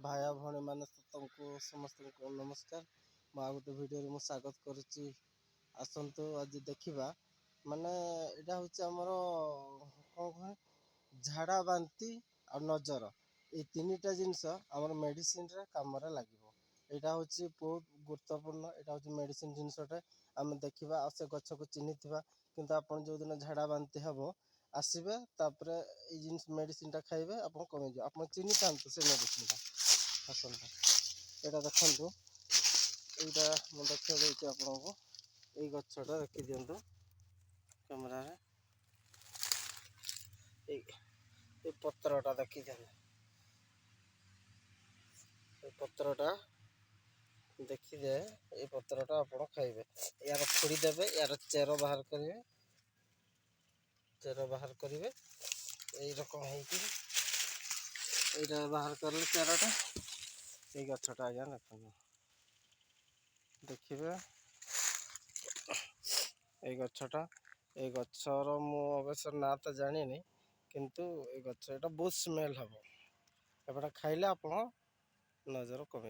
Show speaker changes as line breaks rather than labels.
ଭାଇ ଭଉଣୀମାନେ ତୁମକୁ ସମସ୍ତଙ୍କୁ ନମସ୍କାର। ମୁଁ ଆଉ ଗୋଟେ ଭିଡ଼ିଓରେ ମୁଁ ସ୍ୱାଗତ କରୁଛି। ଆସନ୍ତୁ ଆଜି ଦେଖିବା, ମାନେ ଏଇଟା ହେଉଛି ଆମର କ'ଣ କୁହେ, ଝାଡ଼ା ବାନ୍ତି ଆଉ ନଜର, ଏଇ ତିନିଟା ଜିନିଷ ଆମର ମେଡ଼ିସିନରେ କାମରେ ଲାଗିବ। ଏଇଟା ହେଉଛି ବହୁତ ଗୁରୁତ୍ୱପୂର୍ଣ୍ଣ। ଏଇଟା ହେଉଛି ମେଡ଼ିସିନ ଜିନିଷଟେ। ଆମେ ଦେଖିବା ଆଉ ସେ ଗଛକୁ ଚିହ୍ନିଥିବା, କିନ୍ତୁ ଆପଣ ଯେଉଁଦିନ ଝାଡ଼ା ବାନ୍ତି ହେବ ଆସିବେ, ତାପରେ ଏଇ ଜିନିଷ ମେଡ଼ିସିନଟା ଖାଇବେ, ଆପଣ କମିଯିବ। ଆପଣ ଚିହ୍ନିଥାନ୍ତୁ ସେ ମେଡ଼ିସିନଟା। ଆସନ୍ତୁ, ଏଇଟା ଦେଖନ୍ତୁ, ଏଇଟା ମୁଁ ଦେଖାଇ ଦେଉଛି ଆପଣଙ୍କୁ। ଏଇ ଗଛଟା ଦେଖିଦିଅନ୍ତୁ କ୍ୟାମେରାରେ। ଏଇ ପତ୍ରଟା ଦେଖିଦିଅନ୍ତୁ। ଏ ପତ୍ରଟା ଦେଖିଦେ, ଏଇ ପତ୍ରଟା ଆପଣ ଖାଇବେ। ୟାର ଫୋଡ଼ି ଦେବେ, ୟାର ଚେର ବାହାର କରିବେ। ଚେର ବାହାର କରିବେ ଏଇ ରକମ ହେଇକି। ଏଇଟା ବାହାର କରିଲେ ଚେରଟା, ଏଇ ଗଛଟା ଆଜ୍ଞା ଦେଖନ୍ତୁ, ଦେଖିବେ ଏଇ ଗଛଟା। ଏଇ ଗଛର ମୁଁ ଅବଶ୍ୟ ନାଁ ତ ଜାଣିନି, କିନ୍ତୁ ଏଇ ଗଛ ଏଇଟା ବହୁତ ସ୍ମେଲ୍ ହେବ। ଏପଟା ଖାଇଲେ ଆପଣ ନଜର କମେ।